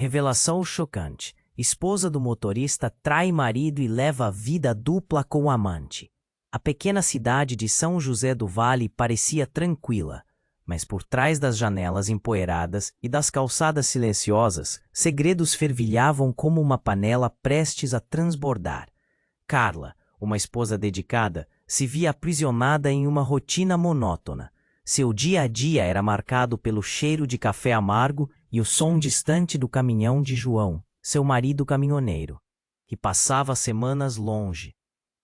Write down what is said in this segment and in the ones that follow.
Revelação chocante. Esposa do motorista trai marido e leva a vida dupla com o amante. A pequena cidade de São José do Vale parecia tranquila, mas por trás das janelas empoeiradas e das calçadas silenciosas, segredos fervilhavam como uma panela prestes a transbordar. Carla, uma esposa dedicada, se via aprisionada em uma rotina monótona. Seu dia a dia era marcado pelo cheiro de café amargo e o som distante do caminhão de João, seu marido caminhoneiro, que passava semanas longe.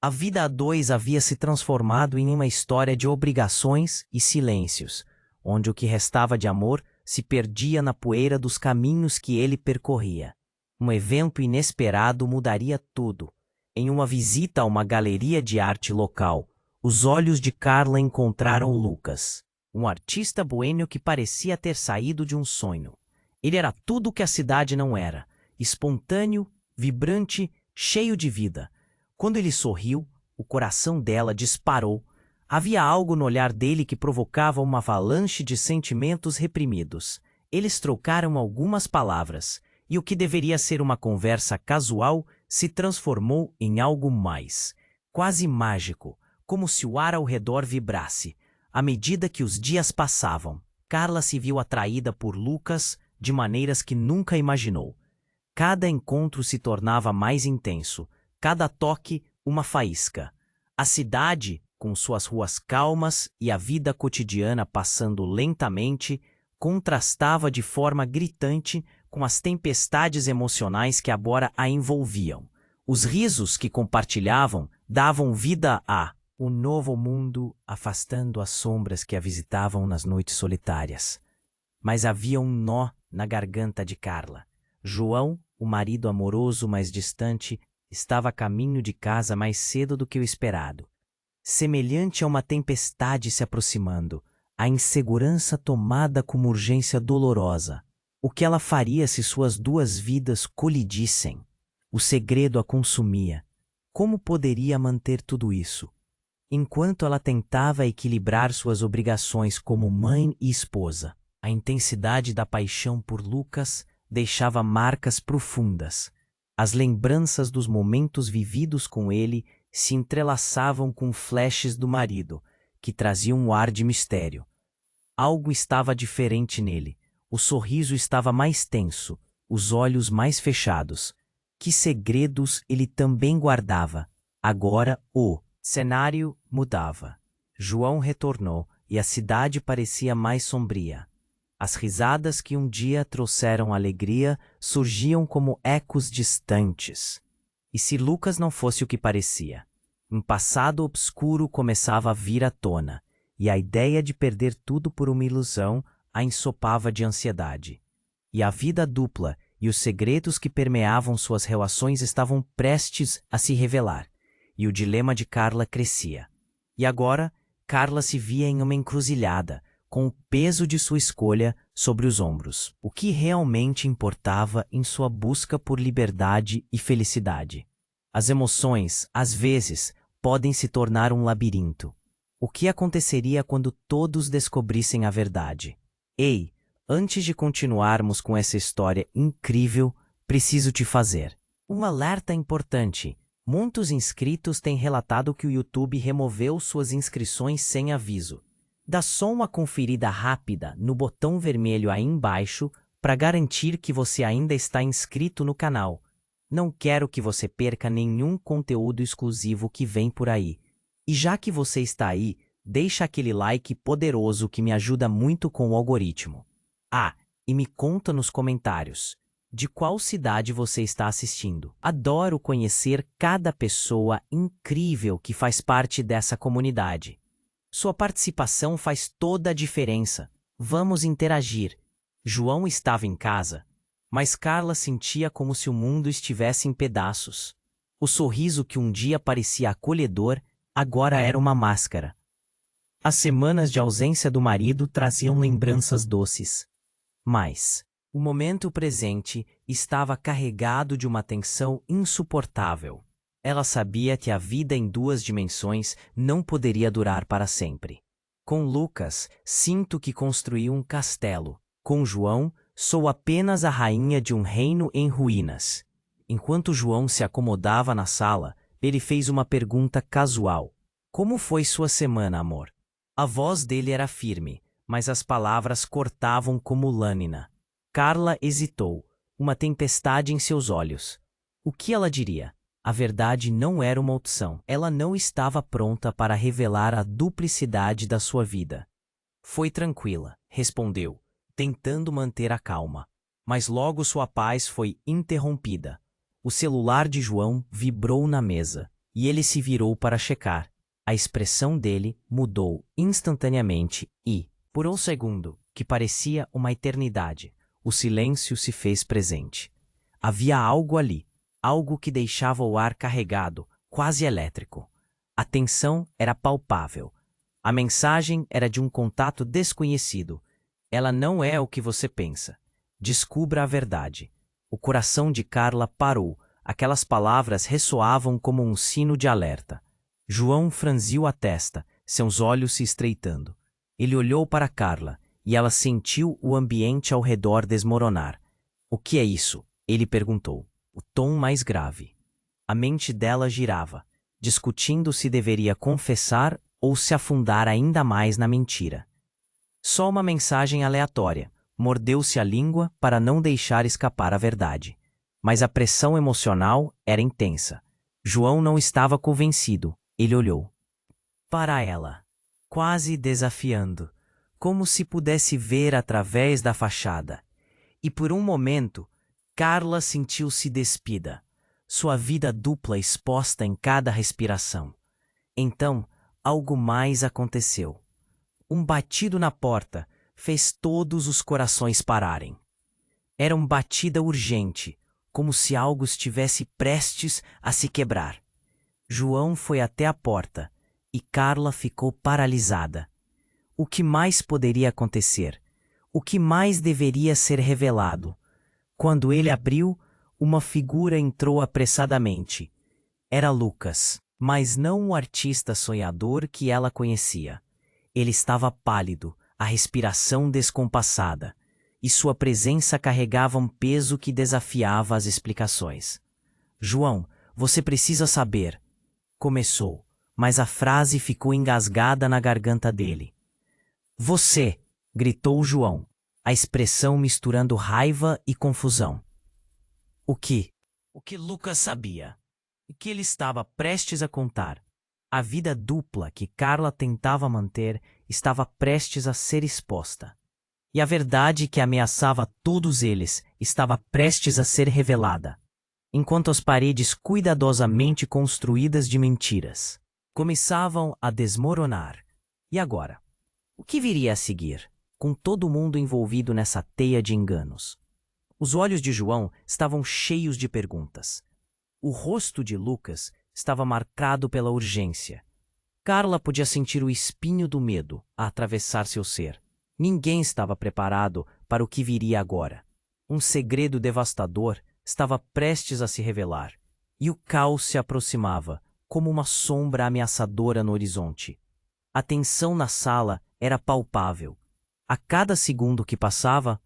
A vida a dois havia se transformado em uma história de obrigações e silêncios, onde o que restava de amor se perdia na poeira dos caminhos que ele percorria. Um evento inesperado mudaria tudo. Em uma visita a uma galeria de arte local, os olhos de Carla encontraram Lucas, um artista boêmio que parecia ter saído de um sonho. Ele era tudo o que a cidade não era, espontâneo, vibrante, cheio de vida. Quando ele sorriu, o coração dela disparou. Havia algo no olhar dele que provocava uma avalanche de sentimentos reprimidos. Eles trocaram algumas palavras, e o que deveria ser uma conversa casual se transformou em algo mais, quase mágico, como se o ar ao redor vibrasse. À medida que os dias passavam, Carla se viu atraída por Lucas de maneiras que nunca imaginou. Cada encontro se tornava mais intenso, cada toque uma faísca. A cidade, com suas ruas calmas e a vida cotidiana passando lentamente, contrastava de forma gritante com as tempestades emocionais que agora a envolviam. Os risos que compartilhavam davam vida a um novo mundo, afastando as sombras que a visitavam nas noites solitárias. Mas havia um nó na garganta de Carla. João, o marido amoroso mais distante, estava a caminho de casa mais cedo do que o esperado. Semelhante a uma tempestade se aproximando, a insegurança tomada como urgência dolorosa. O que ela faria se suas duas vidas colidissem? O segredo a consumia. Como poderia manter tudo isso? Enquanto ela tentava equilibrar suas obrigações como mãe e esposa, a intensidade da paixão por Lucas deixava marcas profundas. As lembranças dos momentos vividos com ele se entrelaçavam com flashes do marido, que traziam um ar de mistério. Algo estava diferente nele. O sorriso estava mais tenso, os olhos mais fechados. Que segredos ele também guardava? Agora o cenário mudava. João retornou e a cidade parecia mais sombria. As risadas que um dia trouxeram alegria surgiam como ecos distantes. E se Lucas não fosse o que parecia? Um passado obscuro começava a vir à tona, e a ideia de perder tudo por uma ilusão a ensopava de ansiedade. E a vida dupla e os segredos que permeavam suas relações estavam prestes a se revelar, e o dilema de Carla crescia. E agora, Carla se via em uma encruzilhada, com o peso de sua escolha sobre os ombros. O que realmente importava em sua busca por liberdade e felicidade? As emoções, às vezes, podem se tornar um labirinto. O que aconteceria quando todos descobrissem a verdade? Ei, antes de continuarmos com essa história incrível, preciso te fazer um alerta importante. Muitos inscritos têm relatado que o YouTube removeu suas inscrições sem aviso. Dá só uma conferida rápida no botão vermelho aí embaixo para garantir que você ainda está inscrito no canal. Não quero que você perca nenhum conteúdo exclusivo que vem por aí. E já que você está aí, deixa aquele like poderoso que me ajuda muito com o algoritmo. Ah, e me conta nos comentários, de qual cidade você está assistindo? Adoro conhecer cada pessoa incrível que faz parte dessa comunidade. Sua participação faz toda a diferença. Vamos interagir. João estava em casa, mas Carla sentia como se o mundo estivesse em pedaços. O sorriso que um dia parecia acolhedor, agora era uma máscara. As semanas de ausência do marido traziam lembranças doces. Mas o momento presente estava carregado de uma tensão insuportável. Ela sabia que a vida em duas dimensões não poderia durar para sempre. Com Lucas, sinto que construí um castelo. Com João, Sou apenas a rainha de um reino em ruínas. Enquanto João se acomodava na sala, ele fez uma pergunta casual. Como foi sua semana, amor? A voz dele era firme, mas as palavras cortavam como lâmina. Carla hesitou, uma tempestade em seus olhos. O que ela diria? A verdade não era uma opção. Ela não estava pronta para revelar a duplicidade da sua vida. Foi tranquila, respondeu, tentando manter a calma. Mas logo sua paz foi interrompida. O celular de João vibrou na mesa, e ele se virou para checar. A expressão dele mudou instantaneamente e, por um segundo, que parecia uma eternidade, o silêncio se fez presente. Havia algo ali, algo que deixava o ar carregado, quase elétrico. A tensão era palpável. A mensagem era de um contato desconhecido. Ela não é o que você pensa. Descubra a verdade. O coração de Carla parou. Aquelas palavras ressoavam como um sino de alerta. João franziu a testa, seus olhos se estreitando. Ele olhou para Carla, e ela sentiu o ambiente ao redor desmoronar. O que é isso? Ele perguntou, o tom mais grave. A mente dela girava, discutindo se deveria confessar ou se afundar ainda mais na mentira. Só uma mensagem aleatória. Mordeu-se a língua para não deixar escapar a verdade. Mas a pressão emocional era intensa. João não estava convencido. Ele olhou para ela, quase desafiando, como se pudesse ver através da fachada. E por um momento, Carla sentiu-se despida, sua vida dupla exposta em cada respiração. Então, algo mais aconteceu. Um batido na porta fez todos os corações pararem. Era uma batida urgente, como se algo estivesse prestes a se quebrar. João foi até a porta e Carla ficou paralisada. O que mais poderia acontecer? O que mais deveria ser revelado? Quando ele abriu, uma figura entrou apressadamente. Era Lucas, mas não o artista sonhador que ela conhecia. Ele estava pálido, a respiração descompassada, e sua presença carregava um peso que desafiava as explicações. João, você precisa saber. Começou, mas a frase ficou engasgada na garganta dele. Você! Gritou João, a expressão misturando raiva e confusão. O que? O que Lucas sabia? O que ele estava prestes a contar? A vida dupla que Carla tentava manter estava prestes a ser exposta. E a verdade que ameaçava todos eles estava prestes a ser revelada. Enquanto as paredes cuidadosamente construídas de mentiras começavam a desmoronar. E agora? O que viria a seguir, com todo mundo envolvido nessa teia de enganos? Os olhos de João estavam cheios de perguntas. O rosto de Lucas estava marcado pela urgência. Carla podia sentir o espinho do medo a atravessar seu ser. Ninguém estava preparado para o que viria agora. Um segredo devastador estava prestes a se revelar, e o caos se aproximava, como uma sombra ameaçadora no horizonte. A tensão na sala era palpável. A cada segundo que passava,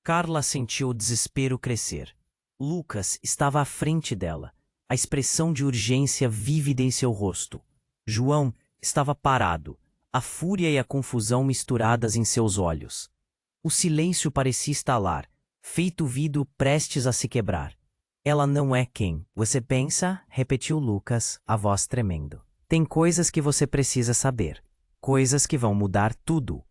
Carla sentiu o desespero crescer. Lucas estava à frente dela, a expressão de urgência vívida em seu rosto. João estava parado, a fúria e a confusão misturadas em seus olhos. O silêncio parecia estalar, feito vidro prestes a se quebrar. Ela não é quem você pensa, repetiu Lucas, a voz tremendo. Tem coisas que você precisa saber, coisas que vão mudar tudo.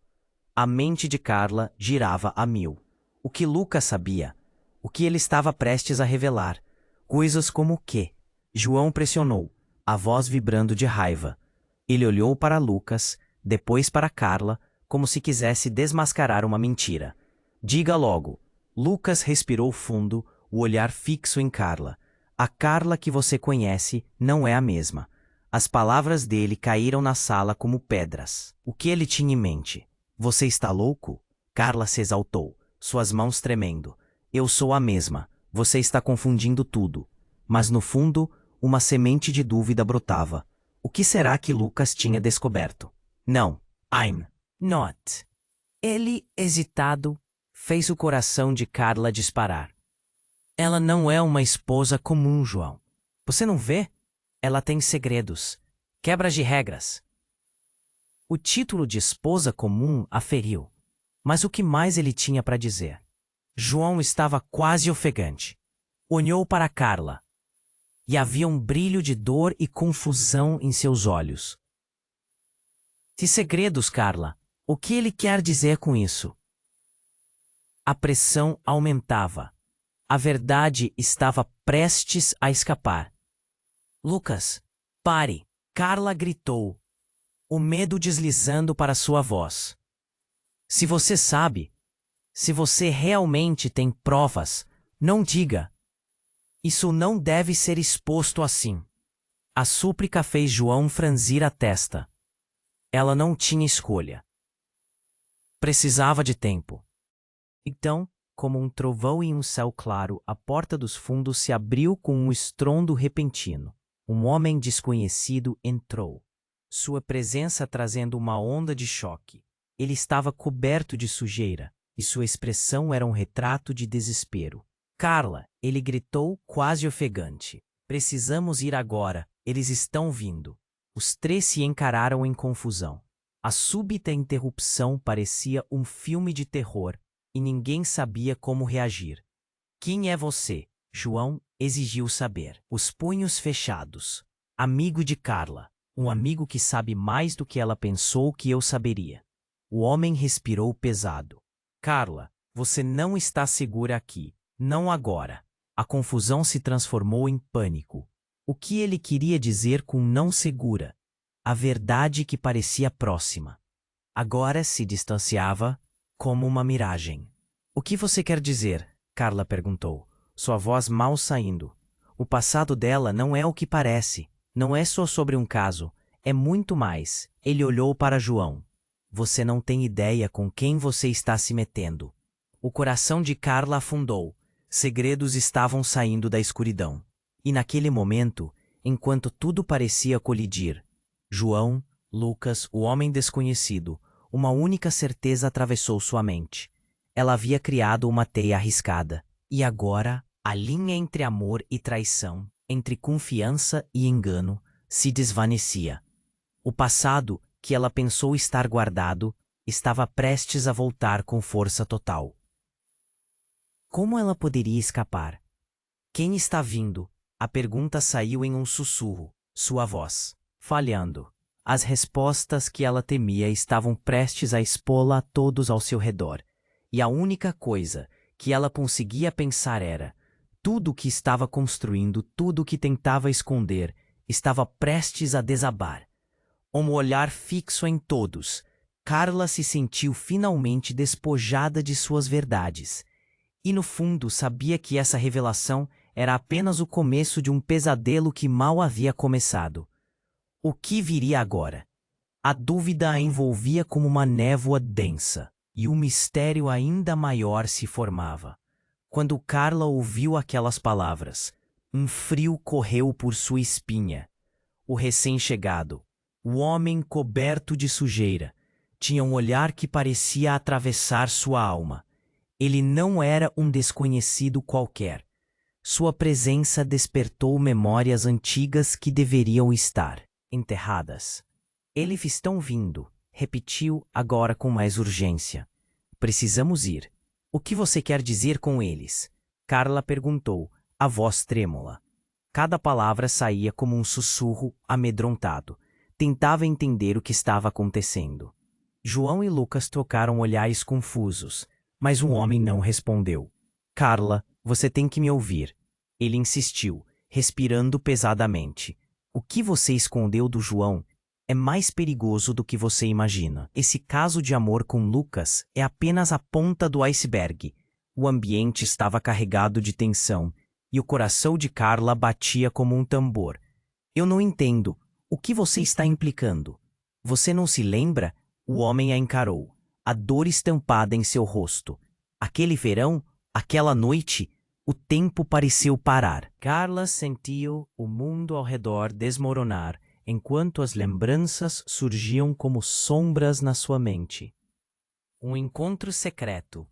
A mente de Carla girava a mil. O que Lucas sabia? O que ele estava prestes a revelar? Coisas como o quê? João pressionou, a voz vibrando de raiva. Ele olhou para Lucas, depois para Carla, como se quisesse desmascarar uma mentira. Diga logo. Lucas respirou fundo, o olhar fixo em Carla. A Carla que você conhece não é a mesma. As palavras dele caíram na sala como pedras. O que ele tinha em mente? Você está louco? Carla se exaltou, suas mãos tremendo. Eu sou a mesma. Você está confundindo tudo. Mas no fundo, uma semente de dúvida brotava. O que será que Lucas tinha descoberto? Não, I'm not. Ele, hesitado, fez o coração de Carla disparar. Ela não é uma esposa comum, João. Você não vê? Ela tem segredos, quebras de regras. O título de esposa comum a feriu. Mas o que mais ele tinha para dizer? João estava quase ofegante. Olhou para Carla. E havia um brilho de dor e confusão em seus olhos. Que segredos, Carla? O que ele quer dizer com isso? A pressão aumentava. A verdade estava prestes a escapar. Lucas, pare! Carla gritou, o medo deslizando para sua voz. Se você sabe, se você realmente tem provas, não diga. Isso não deve ser exposto assim. A súplica fez João franzir a testa. Ela não tinha escolha. Precisava de tempo. Então, como um trovão em um céu claro, a porta dos fundos se abriu com um estrondo repentino. Um homem desconhecido entrou. Sua presença trazendo uma onda de choque. Ele estava coberto de sujeira, e sua expressão era um retrato de desespero. Carla, ele gritou quase ofegante. Precisamos ir agora, eles estão vindo. Os três se encararam em confusão. A súbita interrupção parecia um filme de terror, e ninguém sabia como reagir. Quem é você? João exigiu saber. Os punhos fechados. Amigo de Carla. Um amigo que sabe mais do que ela pensou que eu saberia. O homem respirou pesado. Carla, você não está segura aqui. Não agora. A confusão se transformou em pânico. O que ele queria dizer com não segura? A verdade que parecia próxima. Agora se distanciava como uma miragem. O que você quer dizer? Carla perguntou, sua voz mal saindo. O passado dela não é o que parece. Não é só sobre um caso. É muito mais. Ele olhou para João. Você não tem ideia com quem você está se metendo. O coração de Carla afundou. Segredos estavam saindo da escuridão. E naquele momento, enquanto tudo parecia colidir, João, Lucas, o homem desconhecido, uma única certeza atravessou sua mente. Ela havia criado uma teia arriscada. E agora, a linha entre amor e traição, entre confiança e engano, se desvanecia. O passado, que ela pensou estar guardado, estava prestes a voltar com força total. Como ela poderia escapar? Quem está vindo? A pergunta saiu em um sussurro, sua voz, falhando. As respostas que ela temia estavam prestes a expô-la a todos ao seu redor. E a única coisa que ela conseguia pensar era: tudo o que estava construindo, tudo o que tentava esconder, estava prestes a desabar. Um olhar fixo em todos, Carla se sentiu finalmente despojada de suas verdades. E no fundo sabia que essa revelação era apenas o começo de um pesadelo que mal havia começado. O que viria agora? A dúvida a envolvia como uma névoa densa, e um mistério ainda maior se formava. Quando Carla ouviu aquelas palavras, um frio correu por sua espinha. O recém-chegado, o homem coberto de sujeira, tinha um olhar que parecia atravessar sua alma. Ele não era um desconhecido qualquer. Sua presença despertou memórias antigas que deveriam estar enterradas. Eles estão vindo, repetiu agora com mais urgência. Precisamos ir. O que você quer dizer com eles? Carla perguntou, a voz trêmula. Cada palavra saía como um sussurro amedrontado. Tentava entender o que estava acontecendo. João e Lucas trocaram olhares confusos, mas o homem não respondeu. Carla, você tem que me ouvir. Ele insistiu, respirando pesadamente. O que você escondeu do João é mais perigoso do que você imagina. Esse caso de amor com Lucas é apenas a ponta do iceberg. O ambiente estava carregado de tensão e o coração de Carla batia como um tambor. Eu não entendo. O que você está implicando? Você não se lembra? O homem a encarou, a dor estampada em seu rosto. Aquele verão, aquela noite, o tempo pareceu parar. Carla sentiu o mundo ao redor desmoronar, enquanto as lembranças surgiam como sombras na sua mente. Um encontro secreto,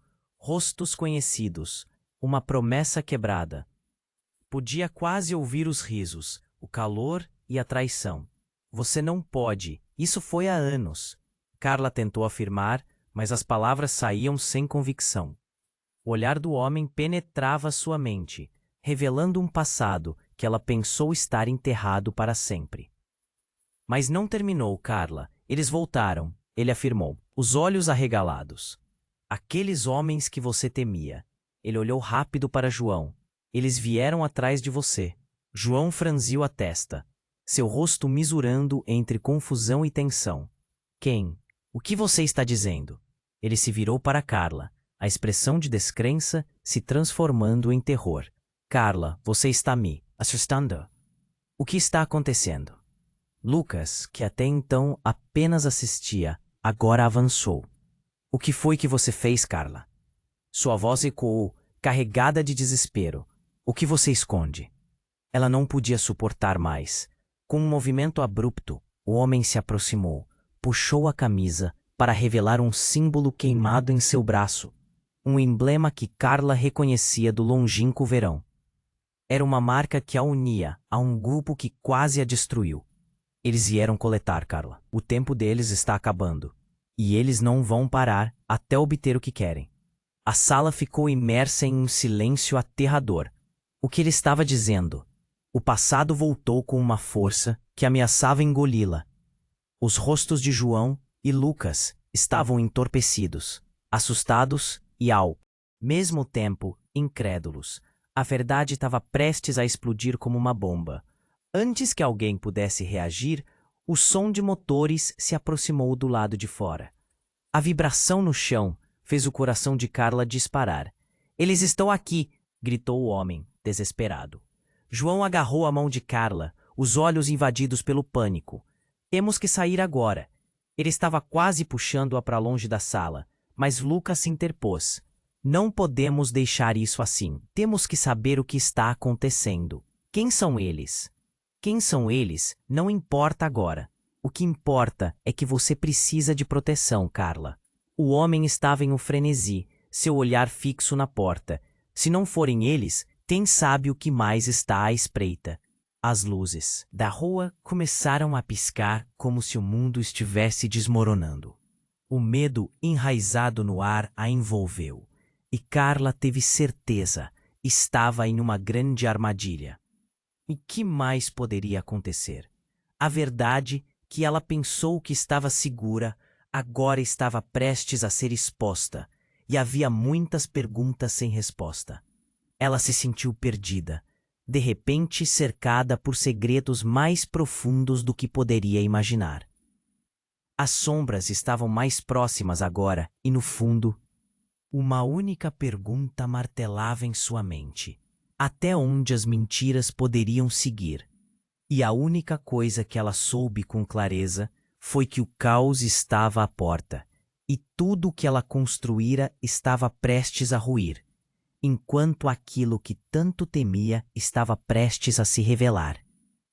Rostos conhecidos, uma promessa quebrada. Podia quase ouvir os risos, o calor e a traição. Você não pode, isso foi há anos. Carla tentou afirmar, mas as palavras saíam sem convicção. O olhar do homem penetrava sua mente, revelando um passado que ela pensou estar enterrado para sempre. Mas não terminou, Carla. Eles voltaram, ele afirmou, os olhos arregalados. Aqueles homens que você temia. Ele olhou rápido para João. Eles vieram atrás de você. João franziu a testa, seu rosto misurando entre confusão e tensão. Quem? O que você está dizendo? Ele se virou para Carla, a expressão de descrença se transformando em terror. Carla, você está me assustando. O que está acontecendo? Lucas, que até então apenas assistia, agora avançou. O que foi que você fez, Carla? Sua voz ecoou, carregada de desespero. O que você esconde? Ela não podia suportar mais. Com um movimento abrupto, o homem se aproximou, puxou a camisa para revelar um símbolo queimado em seu braço, um emblema que Carla reconhecia do longínquo verão. Era uma marca que a unia a um grupo que quase a destruiu. Eles vieram coletar, Carla. O tempo deles está acabando. E eles não vão parar até obter o que querem. A sala ficou imersa em um silêncio aterrador. O que ele estava dizendo? O passado voltou com uma força que ameaçava engoli-la. Os rostos de João e Lucas estavam entorpecidos, assustados e, ao mesmo tempo, incrédulos. A verdade estava prestes a explodir como uma bomba. Antes que alguém pudesse reagir, o som de motores se aproximou do lado de fora. A vibração no chão fez o coração de Carla disparar. Eles estão aqui! Gritou o homem, desesperado. João agarrou a mão de Carla, os olhos invadidos pelo pânico. Temos que sair agora. Ele estava quase puxando-a para longe da sala, mas Lucas se interpôs. Não podemos deixar isso assim. Temos que saber o que está acontecendo. Quem são eles? Quem são eles não importa agora. O que importa é que você precisa de proteção, Carla. O homem estava em um frenesi, seu olhar fixo na porta. Se não forem eles, quem sabe o que mais está à espreita? As luzes da rua começaram a piscar como se o mundo estivesse desmoronando. O medo enraizado no ar a envolveu, e Carla teve certeza, estava em uma grande armadilha. E que mais poderia acontecer? A verdade que ela pensou que estava segura, agora estava prestes a ser exposta, e havia muitas perguntas sem resposta. Ela se sentiu perdida, de repente cercada por segredos mais profundos do que poderia imaginar. As sombras estavam mais próximas agora e, no fundo, uma única pergunta martelava em sua mente. Até onde as mentiras poderiam seguir? E a única coisa que ela soube com clareza foi que o caos estava à porta, e tudo o que ela construíra estava prestes a ruir, enquanto aquilo que tanto temia estava prestes a se revelar.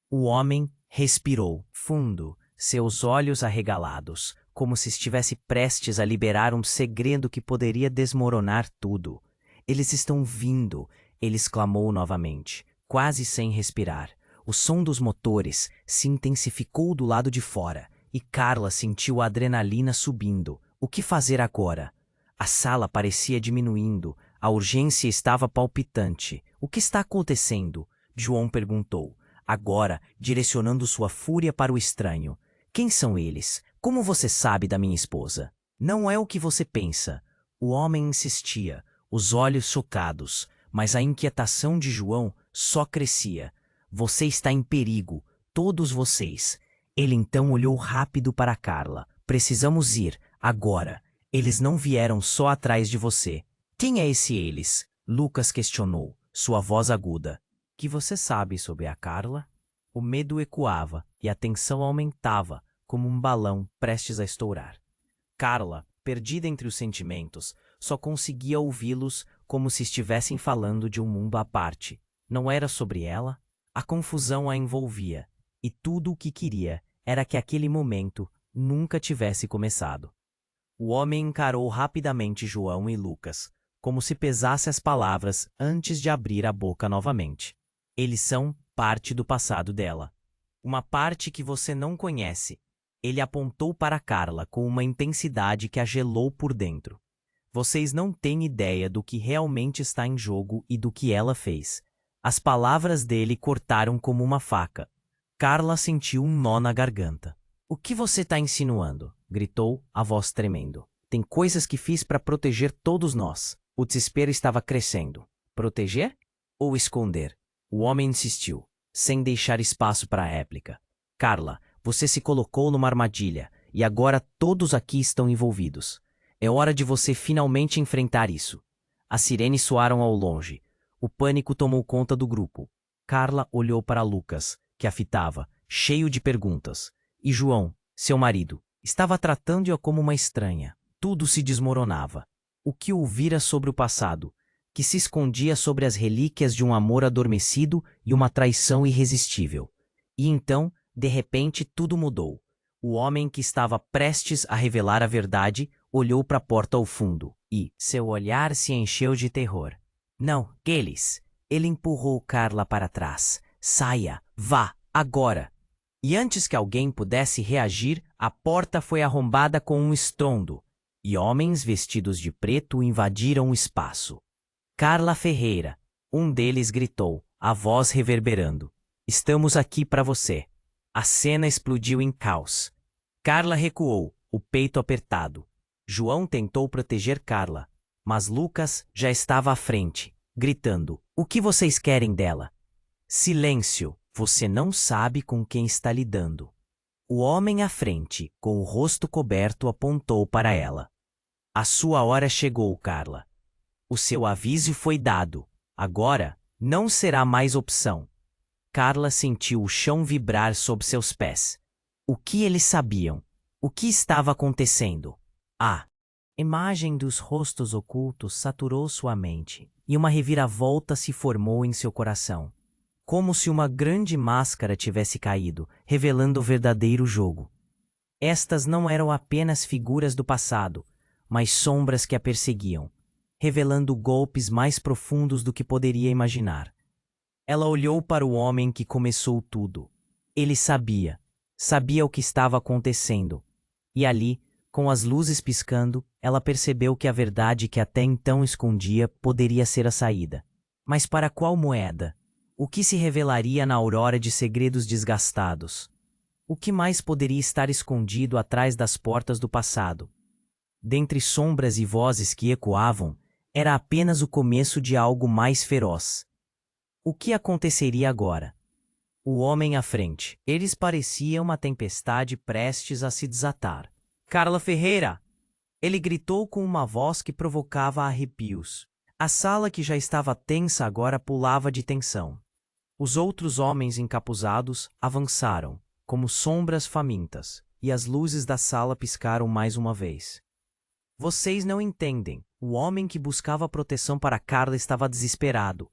O homem respirou fundo, seus olhos arregalados, como se estivesse prestes a liberar um segredo que poderia desmoronar tudo. Eles estão vindo, ele exclamou novamente, quase sem respirar. O som dos motores se intensificou do lado de fora, e Carla sentiu a adrenalina subindo. O que fazer agora? A sala parecia diminuindo, a urgência estava palpitante. O que está acontecendo? João perguntou, agora direcionando sua fúria para o estranho. Quem são eles? Como você sabe da minha esposa? Não é o que você pensa. O homem insistia, os olhos chocados, mas a inquietação de João só crescia. Você está em perigo, todos vocês. Ele então olhou rápido para Carla. Precisamos ir, agora. Eles não vieram só atrás de você. Quem é esse eles? Lucas questionou, sua voz aguda. Que você sabe sobre a Carla? O medo ecoava e a tensão aumentava, como um balão prestes a estourar. Carla, perdida entre os sentimentos, só conseguia ouvi-los como se estivessem falando de um mundo à parte. Não era sobre ela? A confusão a envolvia, e tudo o que queria era que aquele momento nunca tivesse começado. O homem encarou rapidamente João e Lucas, como se pesasse as palavras antes de abrir a boca novamente. Eles são parte do passado dela. Uma parte que você não conhece. Ele apontou para Carla com uma intensidade que a gelou por dentro. Vocês não têm ideia do que realmente está em jogo e do que ela fez. As palavras dele cortaram como uma faca. Carla sentiu um nó na garganta. O que você está insinuando? Gritou, a voz tremendo. Tem coisas que fiz para proteger todos nós. O desespero estava crescendo. Proteger? Ou esconder? O homem insistiu, sem deixar espaço para a réplica. Carla, você se colocou numa armadilha, e agora todos aqui estão envolvidos. É hora de você finalmente enfrentar isso. As sirenes soaram ao longe. O pânico tomou conta do grupo. Carla olhou para Lucas, que a fitava, cheio de perguntas. E João, seu marido, estava tratando-a como uma estranha. Tudo se desmoronava. O que ouvira sobre o passado, que se escondia sobre as relíquias de um amor adormecido e uma traição irresistível. E então, de repente, tudo mudou. O homem que estava prestes a revelar a verdade olhou para a porta ao fundo e seu olhar se encheu de terror. Não, eles! Ele empurrou Carla para trás. Saia! Vá! Agora! E antes que alguém pudesse reagir, a porta foi arrombada com um estrondo, e homens vestidos de preto invadiram o espaço. Carla Ferreira, um deles gritou, a voz reverberando. Estamos aqui para você. A cena explodiu em caos. Carla recuou, o peito apertado. João tentou proteger Carla, mas Lucas já estava à frente, gritando, o que vocês querem dela? Silêncio, você não sabe com quem está lidando. O homem à frente, com o rosto coberto, apontou para ela. A sua hora chegou, Carla. O seu aviso foi dado. Agora, não será mais opção. Carla sentiu o chão vibrar sob seus pés. O que eles sabiam? O que estava acontecendo? A imagem dos rostos ocultos saturou sua mente, e uma reviravolta se formou em seu coração. Como se uma grande máscara tivesse caído, revelando o verdadeiro jogo. Estas não eram apenas figuras do passado, mas sombras que a perseguiam, revelando golpes mais profundos do que poderia imaginar. Ela olhou para o homem que começou tudo. Ele sabia o que estava acontecendo. E ali, com as luzes piscando, ela percebeu que a verdade que até então escondia poderia ser a saída. Mas para qual moeda? O que se revelaria na aurora de segredos desgastados? O que mais poderia estar escondido atrás das portas do passado? Dentre sombras e vozes que ecoavam, era apenas o começo de algo mais feroz. O que aconteceria agora? O homem à frente. Eles pareciam uma tempestade prestes a se desatar. Carla Ferreira! Ele gritou com uma voz que provocava arrepios. A sala que já estava tensa agora pulava de tensão. Os outros homens encapuzados avançaram, como sombras famintas, e as luzes da sala piscaram mais uma vez. Vocês não entendem. O homem que buscava proteção para Carla estava desesperado.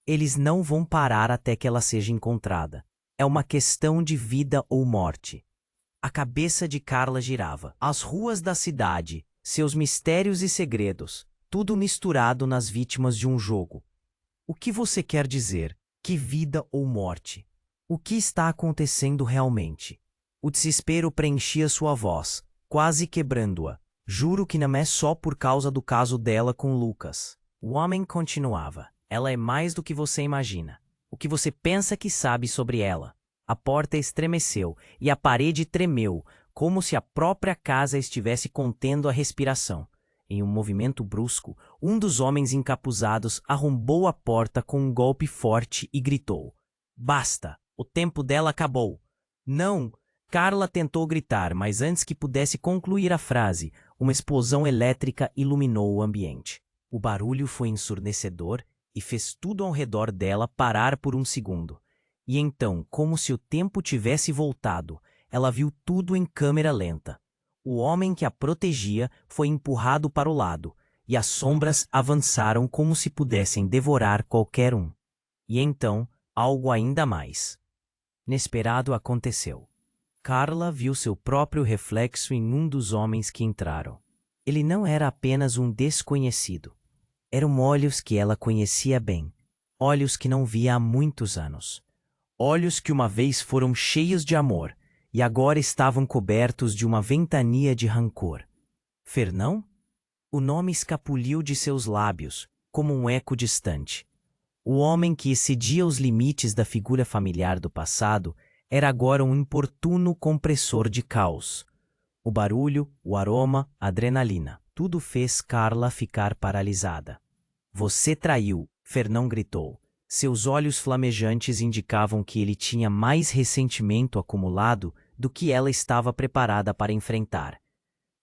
Eles não vão parar até que ela seja encontrada. É uma questão de vida ou morte. A cabeça de Carla girava. As ruas da cidade, seus mistérios e segredos, tudo misturado nas vítimas de um jogo. O que você quer dizer? Que vida ou morte? O que está acontecendo realmente? O desespero preenchia sua voz, quase quebrando-a. Juro que não é só por causa do caso dela com Lucas. O homem continuava. Ela é mais do que você imagina. O que você pensa que sabe sobre ela. A porta estremeceu e a parede tremeu, como se a própria casa estivesse contendo a respiração. Em um movimento brusco, um dos homens encapuzados arrombou a porta com um golpe forte e gritou. Basta! O tempo dela acabou! Não! Carla tentou gritar, mas antes que pudesse concluir a frase, uma explosão elétrica iluminou o ambiente. O barulho foi ensurdecedor e fez tudo ao redor dela parar por um segundo. E então, como se o tempo tivesse voltado, ela viu tudo em câmera lenta. O homem que a protegia foi empurrado para o lado, e as sombras avançaram como se pudessem devorar qualquer um. E então, algo ainda mais inesperado aconteceu. Carla viu seu próprio reflexo em um dos homens que entraram. Ele não era apenas um desconhecido. Eram olhos que ela conhecia bem, olhos que não via há muitos anos. Olhos que uma vez foram cheios de amor e agora estavam cobertos de uma ventania de rancor. Fernão? O nome escapuliu de seus lábios, como um eco distante. O homem que excedia os limites da figura familiar do passado era agora um importuno compressor de caos. O barulho, o aroma, a adrenalina, tudo fez Carla ficar paralisada. Você traiu, Fernão gritou. Seus olhos flamejantes indicavam que ele tinha mais ressentimento acumulado do que ela estava preparada para enfrentar.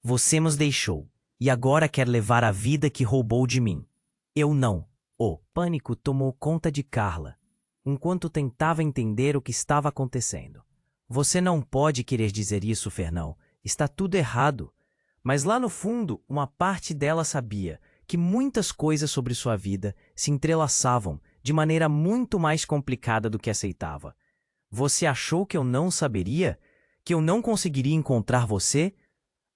Você nos deixou, e agora quer levar a vida que roubou de mim. Eu não. O pânico tomou conta de Carla, enquanto tentava entender o que estava acontecendo. Você não pode querer dizer isso, Fernão. Está tudo errado. Mas lá no fundo, uma parte dela sabia que muitas coisas sobre sua vida se entrelaçavam de maneira muito mais complicada do que aceitava. Você achou que eu não saberia? Que eu não conseguiria encontrar você?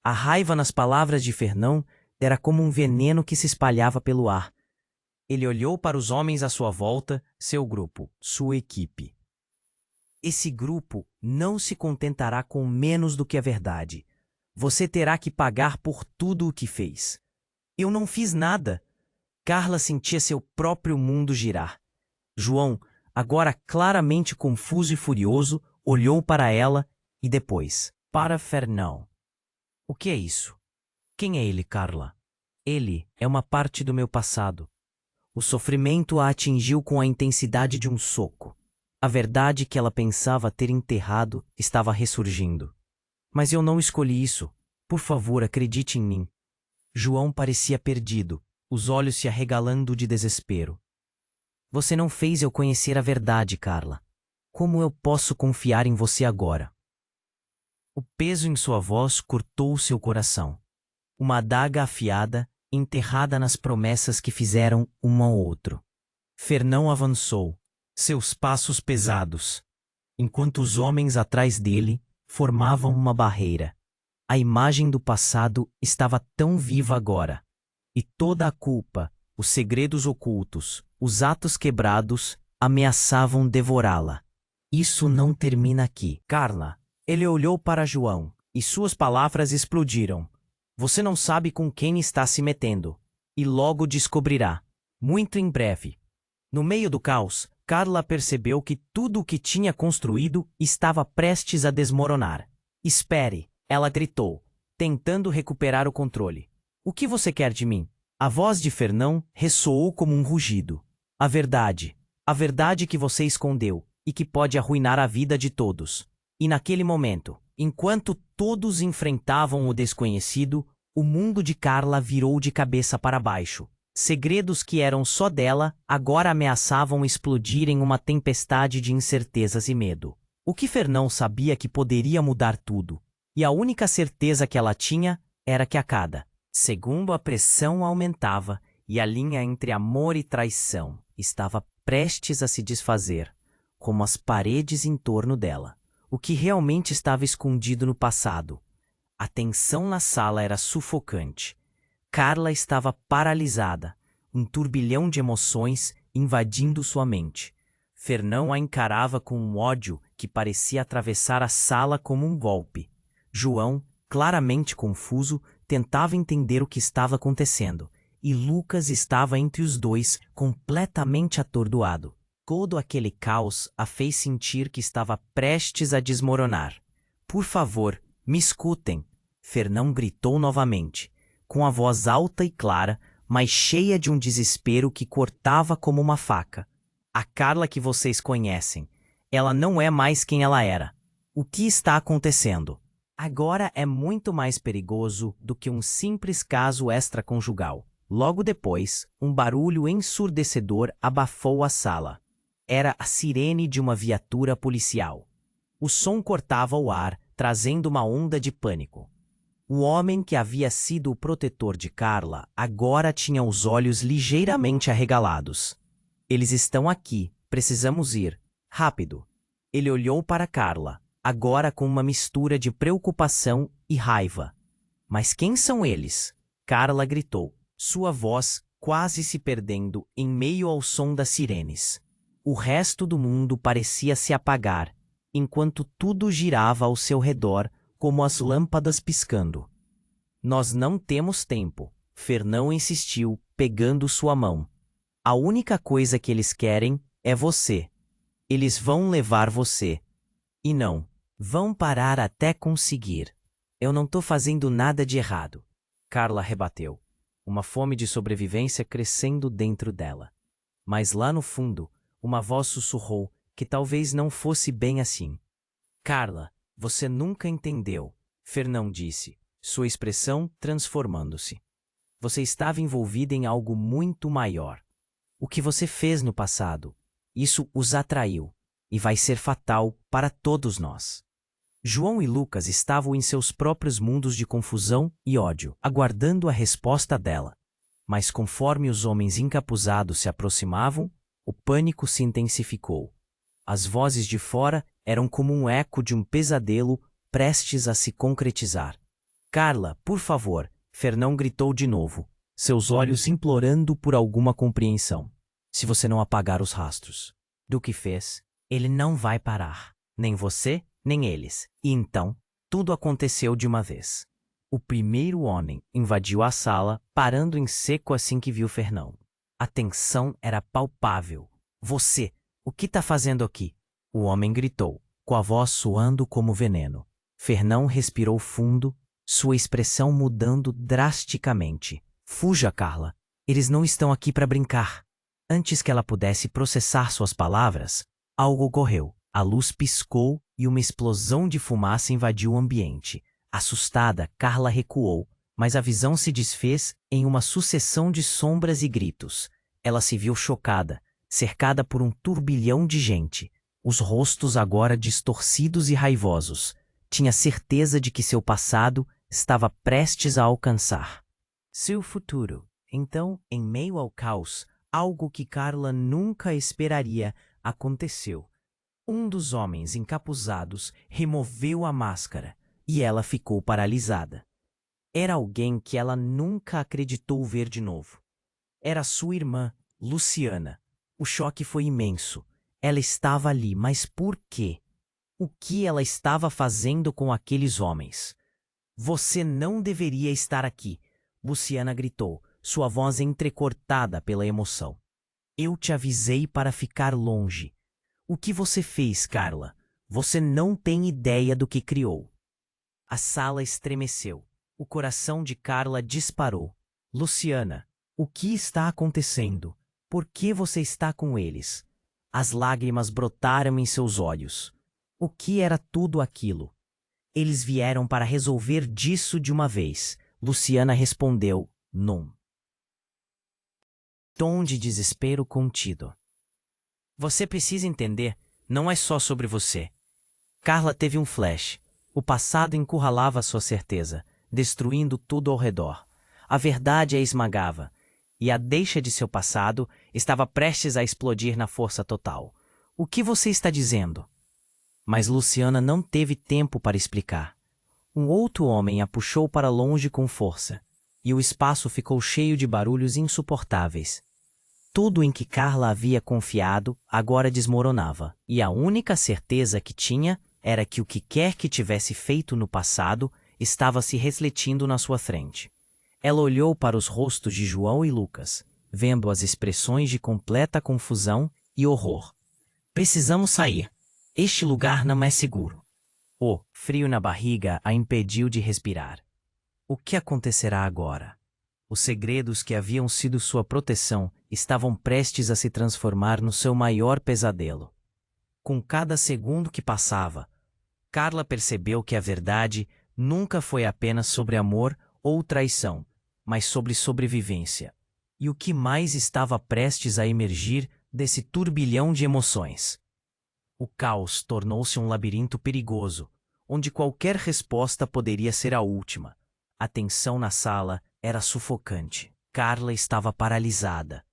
A raiva nas palavras de Fernão era como um veneno que se espalhava pelo ar. Ele olhou para os homens à sua volta, seu grupo, sua equipe. Esse grupo não se contentará com menos do que a verdade. Você terá que pagar por tudo o que fez. Eu não fiz nada. Carla sentia seu próprio mundo girar. João, agora claramente confuso e furioso, olhou para ela e depois para Fernão. O que é isso? Quem é ele, Carla? Ele é uma parte do meu passado. O sofrimento a atingiu com a intensidade de um soco. A verdade que ela pensava ter enterrado estava ressurgindo. Mas eu não escolhi isso. Por favor, acredite em mim. João parecia perdido, os olhos se arregalando de desespero. Você não fez eu conhecer a verdade, Carla. Como eu posso confiar em você agora? O peso em sua voz cortou seu coração. Uma adaga afiada, enterrada nas promessas que fizeram um ao outro. Fernão avançou, seus passos pesados, enquanto os homens atrás dele formavam uma barreira. A imagem do passado estava tão viva agora. E toda a culpa, os segredos ocultos, os atos quebrados, ameaçavam devorá-la. Isso não termina aqui. Carla, ele olhou para João, e suas palavras explodiram. Você não sabe com quem está se metendo. E logo descobrirá. Muito em breve. No meio do caos, Carla percebeu que tudo o que tinha construído estava prestes a desmoronar. Espere! Ela gritou, tentando recuperar o controle. O que você quer de mim? A voz de Fernão ressoou como um rugido. A verdade que você escondeu e que pode arruinar a vida de todos. E naquele momento, enquanto todos enfrentavam o desconhecido, o mundo de Carla virou de cabeça para baixo. Segredos que eram só dela agora ameaçavam explodir em uma tempestade de incertezas e medo. O que Fernão sabia que poderia mudar tudo. E a única certeza que ela tinha era que a cada segundo a pressão aumentava e a linha entre amor e traição estava prestes a se desfazer, como as paredes em torno dela. O que realmente estava escondido no passado. A tensão na sala era sufocante. Carla estava paralisada, um turbilhão de emoções invadindo sua mente. Fernão a encarava com um ódio que parecia atravessar a sala como um golpe. João, claramente confuso, tentava entender o que estava acontecendo, e Lucas estava entre os dois, completamente atordoado. Todo aquele caos a fez sentir que estava prestes a desmoronar. Por favor, me escutem, Fernão gritou novamente, com a voz alta e clara, mas cheia de um desespero que cortava como uma faca. A Carla que vocês conhecem, ela não é mais quem ela era. O que está acontecendo? Agora é muito mais perigoso do que um simples caso extraconjugal. Logo depois, um barulho ensurdecedor abafou a sala. Era a sirene de uma viatura policial. O som cortava o ar, trazendo uma onda de pânico. O homem que havia sido o protetor de Carla agora tinha os olhos ligeiramente arregalados. Eles estão aqui, precisamos ir. Rápido. Ele olhou para Carla, agora com uma mistura de preocupação e raiva. Mas quem são eles? Carla gritou, sua voz quase se perdendo em meio ao som das sirenes. O resto do mundo parecia se apagar, enquanto tudo girava ao seu redor como as lâmpadas piscando. Nós não temos tempo, Fernão insistiu, pegando sua mão. A única coisa que eles querem é você. Eles vão levar você. E não, vão parar até conseguir. Eu não tô fazendo nada de errado. Carla rebateu, uma fome de sobrevivência crescendo dentro dela. Mas lá no fundo, uma voz sussurrou que talvez não fosse bem assim. Carla, você nunca entendeu, Fernão disse, sua expressão transformando-se. Você estava envolvida em algo muito maior. O que você fez no passado, isso os atraiu, e vai ser fatal para todos nós. João e Lucas estavam em seus próprios mundos de confusão e ódio, aguardando a resposta dela. Mas conforme os homens encapuzados se aproximavam, o pânico se intensificou. As vozes de fora eram como um eco de um pesadelo prestes a se concretizar. Carla, por favor, Fernão gritou de novo, seus olhos implorando por alguma compreensão. Se você não apagar os rastros do que fez, ele não vai parar. Nem você, nem eles. E então, tudo aconteceu de uma vez. O primeiro homem invadiu a sala, parando em seco assim que viu Fernão. A tensão era palpável. Você, o que tá fazendo aqui? O homem gritou, com a voz soando como veneno. Fernão respirou fundo, sua expressão mudando drasticamente. Fuja, Carla. Eles não estão aqui para brincar. Antes que ela pudesse processar suas palavras, algo ocorreu. A luz piscou e uma explosão de fumaça invadiu o ambiente. Assustada, Carla recuou, mas a visão se desfez em uma sucessão de sombras e gritos. Ela se viu chocada, cercada por um turbilhão de gente, os rostos agora distorcidos e raivosos. Tinha certeza de que seu passado estava prestes a alcançar seu futuro. Então, em meio ao caos, algo que Carla nunca esperaria aconteceu. Um dos homens encapuzados removeu a máscara e ela ficou paralisada. Era alguém que ela nunca acreditou ver de novo. Era sua irmã, Luciana. O choque foi imenso. Ela estava ali, mas por quê? O que ela estava fazendo com aqueles homens? Você não deveria estar aqui, Luciana gritou, sua voz entrecortada pela emoção. Eu te avisei para ficar longe. O que você fez, Carla? Você não tem ideia do que criou. A sala estremeceu. O coração de Carla disparou. Luciana, o que está acontecendo? Por que você está com eles? As lágrimas brotaram em seus olhos. O que era tudo aquilo? Eles vieram para resolver disso de uma vez. Luciana respondeu, num tom de desespero contido. Você precisa entender, não é só sobre você. Carla teve um flash. O passado encurralava sua certeza, destruindo tudo ao redor. A verdade a esmagava, e a deixa de seu passado estava prestes a explodir na força total. O que você está dizendo? Mas Luciana não teve tempo para explicar. Um outro homem a puxou para longe com força, e o espaço ficou cheio de barulhos insuportáveis. Tudo em que Carla havia confiado agora desmoronava, e a única certeza que tinha era que o que quer que tivesse feito no passado estava se refletindo na sua frente. Ela olhou para os rostos de João e Lucas, vendo as expressões de completa confusão e horror. Precisamos sair. Este lugar não é seguro. O frio na barriga a impediu de respirar. O que acontecerá agora? Os segredos que haviam sido sua proteção estavam prestes a se transformar no seu maior pesadelo. Com cada segundo que passava, Carla percebeu que a verdade nunca foi apenas sobre amor ou traição, mas sobre sobrevivência. E o que mais estava prestes a emergir desse turbilhão de emoções? O caos tornou-se um labirinto perigoso, onde qualquer resposta poderia ser a última. A tensão na sala era sufocante. Carla estava paralisada.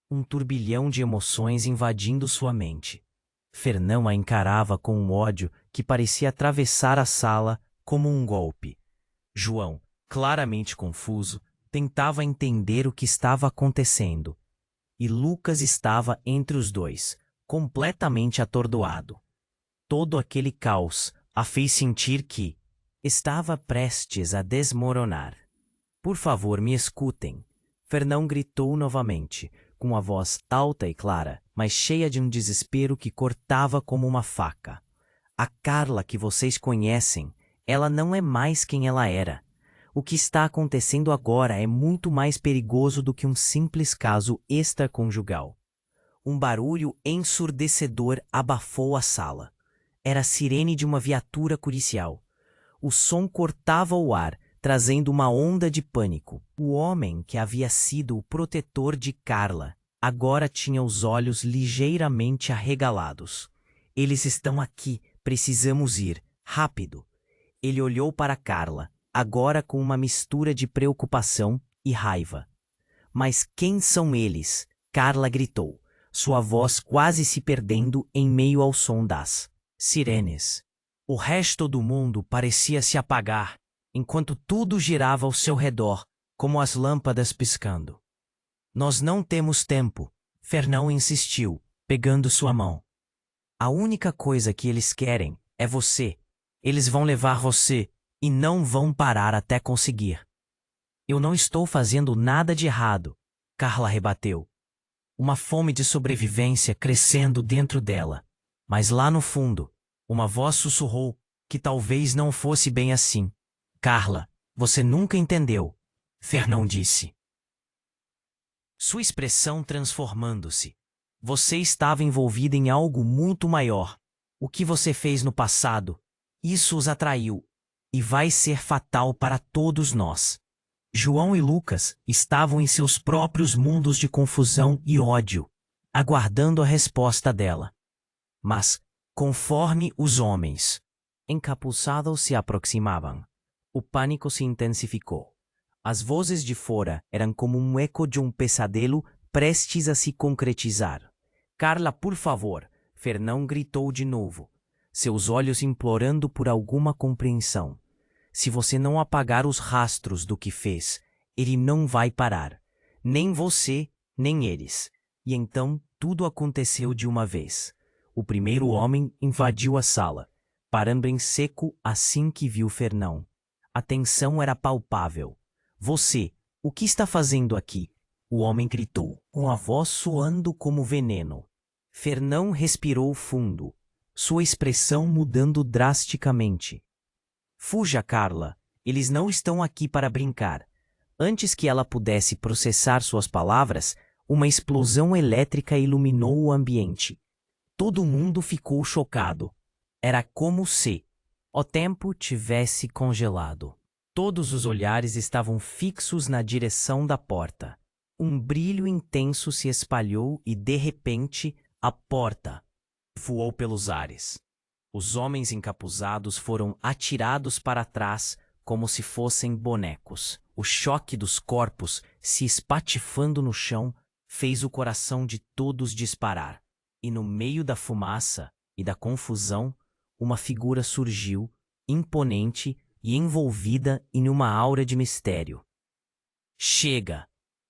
Um turbilhão de emoções invadindo sua mente. Fernão a encarava com um ódio que parecia atravessar a sala como um golpe. João, claramente confuso, tentava entender o que estava acontecendo. E Lucas estava entre os dois, completamente atordoado. Todo aquele caos a fez sentir que estava prestes a desmoronar. Por favor, me escutem. Fernão gritou novamente, com a voz alta e clara, mas cheia de um desespero que cortava como uma faca. A Carla que vocês conhecem, ela não é mais quem ela era. O que está acontecendo agora é muito mais perigoso do que um simples caso extraconjugal. Um barulho ensurdecedor abafou a sala. Era a sirene de uma viatura policial. O som cortava o ar, trazendo uma onda de pânico. O homem que havia sido o protetor de Carla agora tinha os olhos ligeiramente arregalados. Eles estão aqui, precisamos ir, rápido. Ele olhou para Carla, agora com uma mistura de preocupação e raiva. Mas quem são eles? Carla gritou, sua voz quase se perdendo em meio ao som das sirenes. O resto do mundo parecia se apagar, enquanto tudo girava ao seu redor, como as lâmpadas piscando. Nós não temos tempo, Fernão insistiu, pegando sua mão. A única coisa que eles querem é você. Eles vão levar você e não vão parar até conseguir. Eu não estou fazendo nada de errado, Carla rebateu. Uma fome de sobrevivência crescendo dentro dela. Mas lá no fundo, uma voz sussurrou que talvez não fosse bem assim. Carla, você nunca entendeu, Fernão disse. Sua expressão transformando-se. Você estava envolvida em algo muito maior. O que você fez no passado, isso os atraiu. E vai ser fatal para todos nós. João e Lucas estavam em seus próprios mundos de confusão e ódio, aguardando a resposta dela. Mas, conforme os homens encapuçados se aproximavam, o pânico se intensificou. As vozes de fora eram como um eco de um pesadelo prestes a se concretizar. Carla, por favor, Fernão gritou de novo, seus olhos implorando por alguma compreensão. Se você não apagar os rastros do que fez, ele não vai parar. Nem você, nem eles. E então tudo aconteceu de uma vez. O primeiro homem invadiu a sala, parando em seco assim que viu Fernão. A tensão era palpável. Você, o que está fazendo aqui? O homem gritou, com a voz soando como veneno. Fernão respirou fundo, sua expressão mudando drasticamente. Fuja, Carla. Eles não estão aqui para brincar. Antes que ela pudesse processar suas palavras, uma explosão elétrica iluminou o ambiente. Todo mundo ficou chocado. Era como se o tempo tivesse congelado. Todos os olhares estavam fixos na direção da porta. Um brilho intenso se espalhou e, de repente, a porta voou pelos ares. Os homens encapuzados foram atirados para trás como se fossem bonecos. O choque dos corpos se espatifando no chão fez o coração de todos disparar. E no meio da fumaça e da confusão, uma figura surgiu, imponente e envolvida em uma aura de mistério. Chega!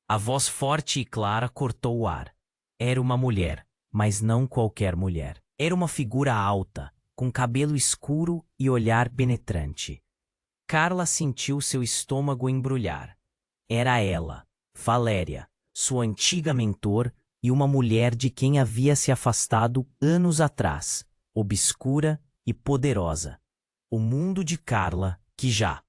A voz forte e clara cortou o ar. Era uma mulher, mas não qualquer mulher. Era uma figura alta, com cabelo escuro e olhar penetrante. Carla sentiu seu estômago embrulhar. Era ela, Valéria, sua antiga mentor e uma mulher de quem havia se afastado anos atrás, obscura e poderosa. O mundo de Carla, que já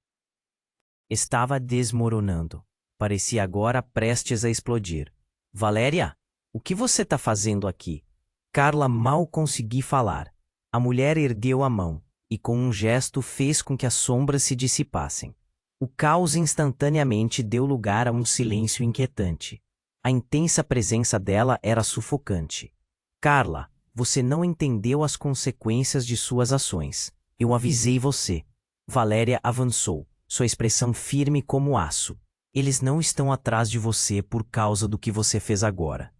estava desmoronando, parecia agora prestes a explodir. Valéria, o que você está fazendo aqui? Carla mal conseguiu falar. A mulher ergueu a mão e com um gesto fez com que as sombras se dissipassem. O caos instantaneamente deu lugar a um silêncio inquietante. A intensa presença dela era sufocante. Carla, você não entendeu as consequências de suas ações. Eu avisei você. Valéria avançou, sua expressão firme como aço. Eles não estão atrás de você por causa do que você fez agora.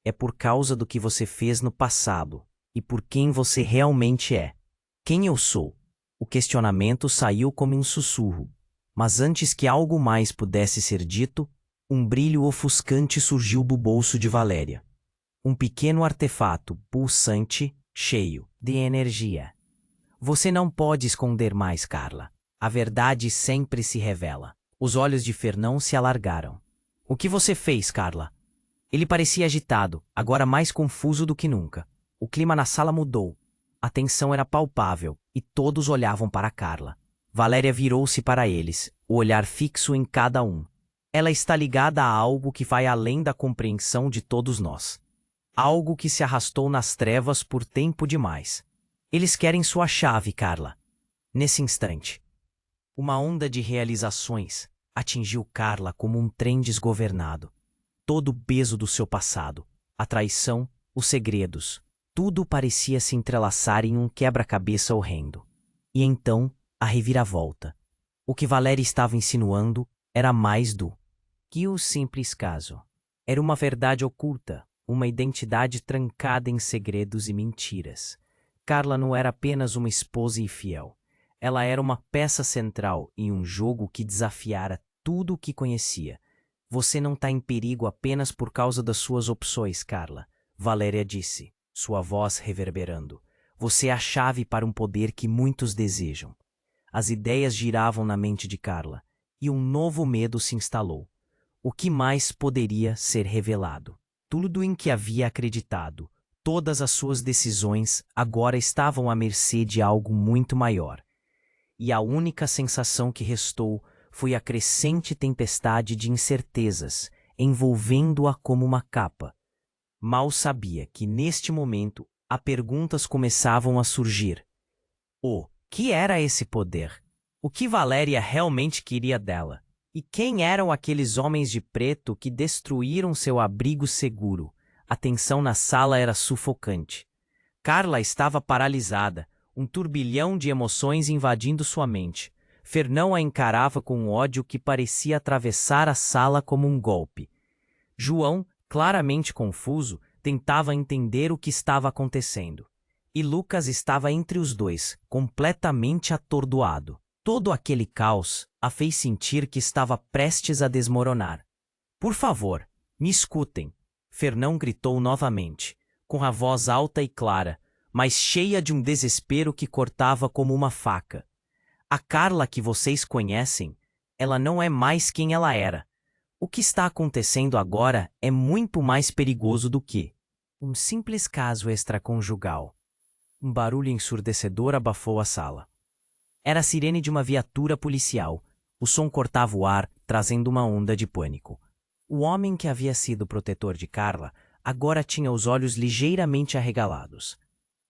É por causa do que você fez no passado e por quem você realmente é. Quem eu sou? O questionamento saiu como um sussurro. Mas antes que algo mais pudesse ser dito, um brilho ofuscante surgiu do bolso de Valéria. Um pequeno artefato pulsante, cheio de energia. Você não pode esconder mais, Carla. A verdade sempre se revela. Os olhos de Fernão se alargaram. O que você fez, Carla? Ele parecia agitado, agora mais confuso do que nunca. O clima na sala mudou. A tensão era palpável e todos olhavam para Carla. Valéria virou-se para eles, o olhar fixo em cada um. Ela está ligada a algo que vai além da compreensão de todos nós. Algo que se arrastou nas trevas por tempo demais. Eles querem sua chave, Carla. Nesse instante, uma onda de realizações atingiu Carla como um trem desgovernado. Todo o peso do seu passado, a traição, os segredos, tudo parecia se entrelaçar em um quebra-cabeça horrendo. E então, a reviravolta. O que Valéria estava insinuando era mais do que o simples caso. Era uma verdade oculta, uma identidade trancada em segredos e mentiras. Carla não era apenas uma esposa infiel. Ela era uma peça central em um jogo que desafiara tudo o que conhecia. Você não está em perigo apenas por causa das suas opções, Carla, Valéria disse, sua voz reverberando. Você é a chave para um poder que muitos desejam. As ideias giravam na mente de Carla, e um novo medo se instalou. O que mais poderia ser revelado? Tudo em que havia acreditado, todas as suas decisões agora estavam à mercê de algo muito maior. E a única sensação que restou foi a crescente tempestade de incertezas, envolvendo-a como uma capa. Mal sabia que, neste momento, as perguntas começavam a surgir. O que era esse poder? O que Valéria realmente queria dela? E quem eram aqueles homens de preto que destruíram seu abrigo seguro? A tensão na sala era sufocante. Carla estava paralisada, um turbilhão de emoções invadindo sua mente. Fernão a encarava com um ódio que parecia atravessar a sala como um golpe. João, claramente confuso, tentava entender o que estava acontecendo. E Lucas estava entre os dois, completamente atordoado. Todo aquele caos a fez sentir que estava prestes a desmoronar. Por favor, me escutem, Fernão gritou novamente, com a voz alta e clara, mas cheia de um desespero que cortava como uma faca. A Carla que vocês conhecem, ela não é mais quem ela era. O que está acontecendo agora é muito mais perigoso do que um simples caso extraconjugal. Um barulho ensurdecedor abafou a sala. Era a sirene de uma viatura policial. O som cortava o ar, trazendo uma onda de pânico. O homem que havia sido o protetor de Carla agora tinha os olhos ligeiramente arregalados.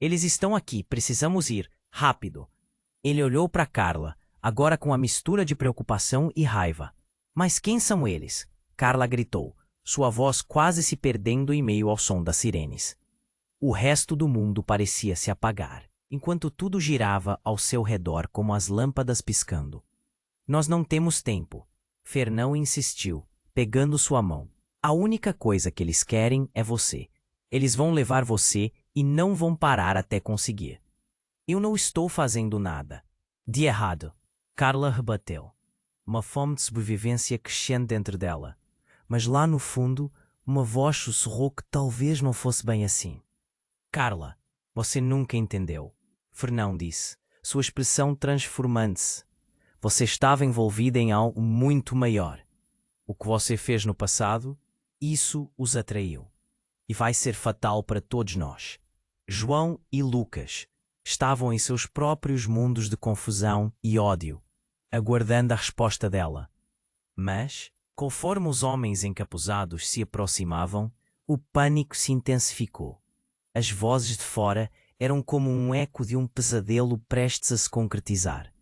Eles estão aqui, precisamos ir, rápido. Ele olhou para Carla, agora com a mistura de preocupação e raiva. Mas quem são eles? Carla gritou, sua voz quase se perdendo em meio ao som das sirenes. O resto do mundo parecia se apagar, enquanto tudo girava ao seu redor como as lâmpadas piscando. Nós não temos tempo, Fernão insistiu, pegando sua mão. A única coisa que eles querem é você. Eles vão levar você e não vão parar até conseguir. Eu não estou fazendo nada de errado. Carla rebateu. Uma fome de sobrevivência crescendo dentro dela. Mas lá no fundo, uma voz sussurrou que talvez não fosse bem assim. Carla, você nunca entendeu. Fernão disse, sua expressão transformando-se. Você estava envolvida em algo muito maior. O que você fez no passado, isso os atraiu. E vai ser fatal para todos nós. João e Lucas estavam em seus próprios mundos de confusão e ódio, aguardando a resposta dela. Mas, conforme os homens encapuzados se aproximavam, o pânico se intensificou. As vozes de fora eram como um eco de um pesadelo prestes a se concretizar.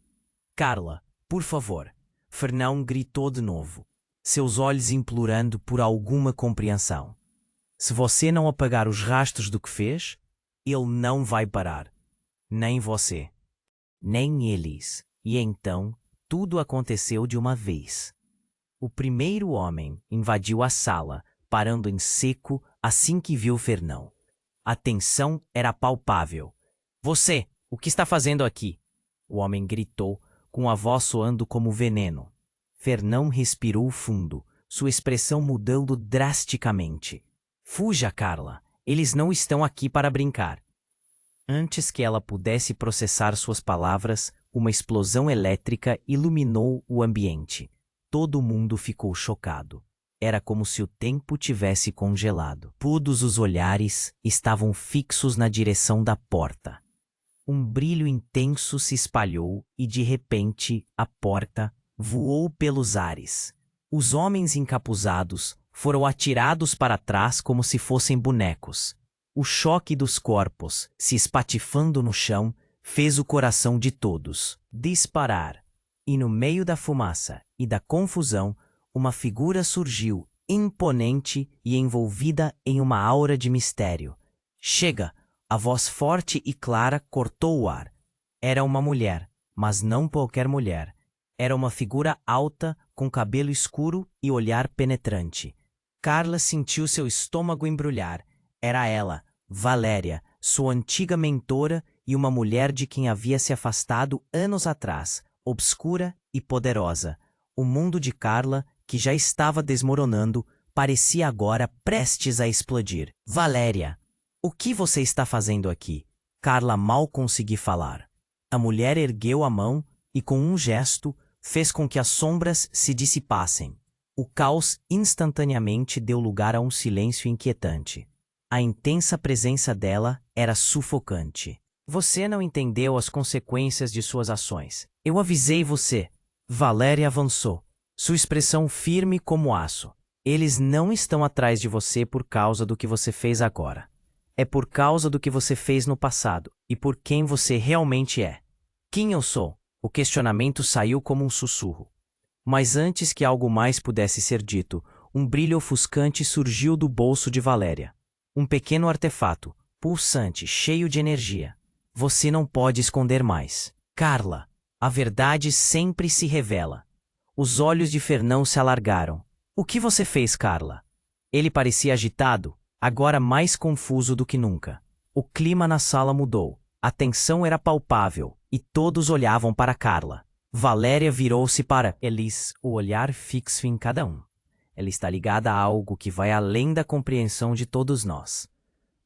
Carla, por favor, Fernão gritou de novo, seus olhos implorando por alguma compreensão. Se você não apagar os rastros do que fez, ele não vai parar. Nem você. Nem eles. E então, tudo aconteceu de uma vez. O primeiro homem invadiu a sala, parando em seco assim que viu Fernão. A tensão era palpável. Você, o que está fazendo aqui? O homem gritou, com a voz soando como veneno. Fernão respirou fundo. Sua expressão mudou drasticamente. Fuja, Carla. Eles não estão aqui para brincar. Antes que ela pudesse processar suas palavras, uma explosão elétrica iluminou o ambiente. Todo mundo ficou chocado. Era como se o tempo tivesse congelado. Todos os olhares estavam fixos na direção da porta. Um brilho intenso se espalhou e, de repente, a porta voou pelos ares. Os homens encapuzados foram atirados para trás como se fossem bonecos. O choque dos corpos, se espatifando no chão, fez o coração de todos disparar. E no meio da fumaça e da confusão, uma figura surgiu, imponente e envolvida em uma aura de mistério. Chega! A voz forte e clara cortou o ar. Era uma mulher, mas não qualquer mulher. Era uma figura alta, com cabelo escuro e olhar penetrante. Carla sentiu seu estômago embrulhar. Era ela, Valéria, sua antiga mentora e uma mulher de quem havia se afastado anos atrás, obscura e poderosa. O mundo de Carla, que já estava desmoronando, parecia agora prestes a explodir. Valéria! O que você está fazendo aqui? Carla mal conseguiu falar. A mulher ergueu a mão e, com um gesto, fez com que as sombras se dissipassem. O caos instantaneamente deu lugar a um silêncio inquietante. A intensa presença dela era sufocante. Você não entendeu as consequências de suas ações. Eu avisei você. Valéria avançou, sua expressão firme como aço. Eles não estão atrás de você por causa do que você fez agora. É por causa do que você fez no passado e por quem você realmente é. Quem eu sou? O questionamento saiu como um sussurro. Mas antes que algo mais pudesse ser dito, um brilho ofuscante surgiu do bolso de Valéria. Um pequeno artefato, pulsante, cheio de energia. Você não pode esconder mais. Carla, a verdade sempre se revela. Os olhos de Fernão se alargaram. O que você fez, Carla? Ele parecia agitado, agora mais confuso do que nunca. O clima na sala mudou. A tensão era palpável e todos olhavam para Carla. Valéria virou-se para Elis, o olhar fixo em cada um. Ela está ligada a algo que vai além da compreensão de todos nós.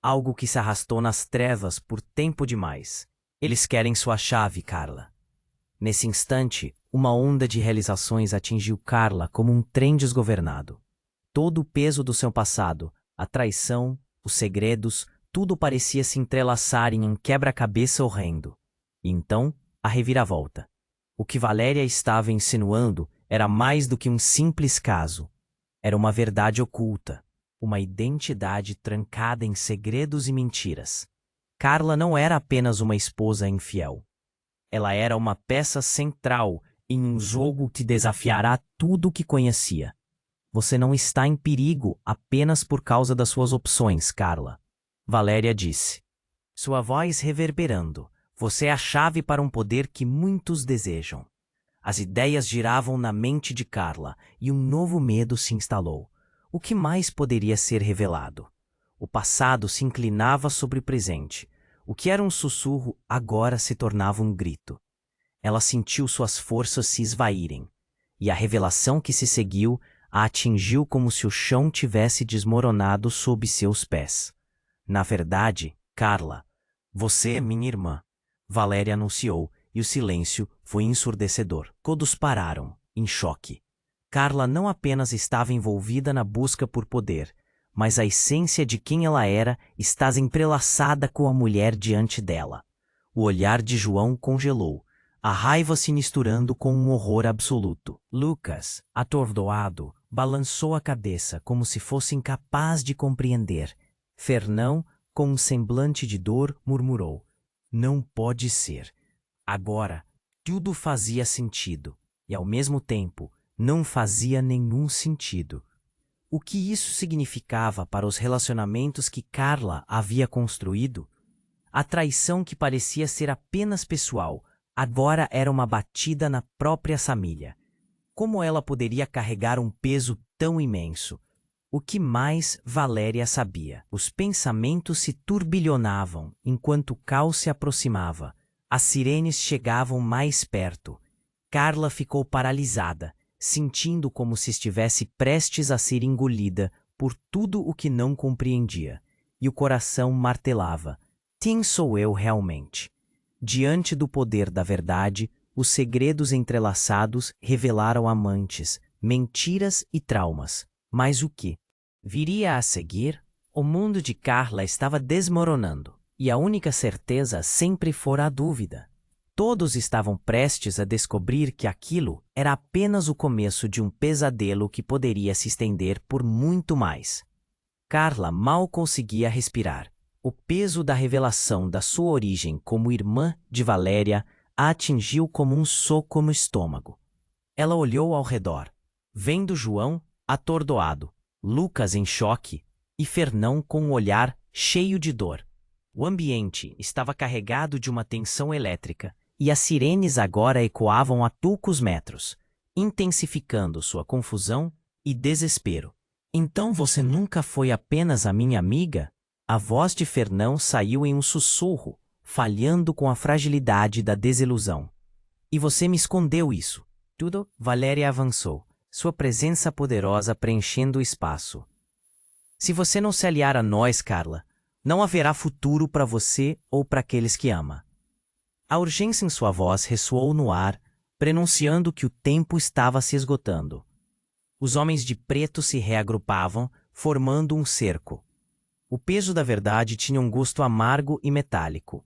Algo que se arrastou nas trevas por tempo demais. Eles querem sua chave, Carla. Nesse instante, uma onda de realizações atingiu Carla como um trem desgovernado. Todo o peso do seu passado, a traição, os segredos, tudo parecia se entrelaçar em um quebra-cabeça horrendo. E então, a reviravolta. O que Valéria estava insinuando era mais do que um simples caso. Era uma verdade oculta, uma identidade trancada em segredos e mentiras. Carla não era apenas uma esposa infiel. Ela era uma peça central em um jogo que desafiará tudo o que conhecia. Você não está em perigo apenas por causa das suas opções, Carla. Valéria disse, sua voz reverberando. Você é a chave para um poder que muitos desejam. As ideias giravam na mente de Carla e um novo medo se instalou. O que mais poderia ser revelado? O passado se inclinava sobre o presente. O que era um sussurro agora se tornava um grito. Ela sentiu suas forças se esvaírem, e a revelação que se seguiu a atingiu como se o chão tivesse desmoronado sob seus pés. Na verdade, Carla, você é minha irmã, Valéria anunciou, e o silêncio foi ensurdecedor. Todos pararam, em choque. Carla não apenas estava envolvida na busca por poder, mas a essência de quem ela era estava entrelaçada com a mulher diante dela. O olhar de João congelou, a raiva se misturando com um horror absoluto. Lucas, atordoado, balançou a cabeça como se fosse incapaz de compreender. Fernão, com um semblante de dor, murmurou, não pode ser. Agora, tudo fazia sentido, e ao mesmo tempo, não fazia nenhum sentido. O que isso significava para os relacionamentos que Carla havia construído? A traição que parecia ser apenas pessoal, agora era uma batida na própria família. Como ela poderia carregar um peso tão imenso? O que mais Valéria sabia? Os pensamentos se turbilhonavam enquanto o caos se aproximava. As sirenes chegavam mais perto. Carla ficou paralisada, sentindo como se estivesse prestes a ser engolida por tudo o que não compreendia, e o coração martelava: quem sou eu realmente? Diante do poder da verdade, os segredos entrelaçados revelaram amantes, mentiras e traumas. Mas o que viria a seguir? O mundo de Carla estava desmoronando, e a única certeza sempre fora a dúvida. Todos estavam prestes a descobrir que aquilo era apenas o começo de um pesadelo que poderia se estender por muito mais. Carla mal conseguia respirar. O peso da revelação da sua origem como irmã de Valéria a atingiu como um soco no estômago. Ela olhou ao redor, vendo João atordoado, Lucas em choque e Fernão com um olhar cheio de dor. O ambiente estava carregado de uma tensão elétrica e as sirenes agora ecoavam a poucos metros, intensificando sua confusão e desespero. Então você nunca foi apenas a minha amiga? A voz de Fernão saiu em um sussurro, falhando com a fragilidade da desilusão. E você me escondeu isso. Tudo? Valéria avançou, sua presença poderosa preenchendo o espaço. Se você não se aliar a nós, Carla, não haverá futuro para você ou para aqueles que ama. A urgência em sua voz ressoou no ar, prenunciando que o tempo estava se esgotando. Os homens de preto se reagrupavam, formando um cerco. O peso da verdade tinha um gosto amargo e metálico.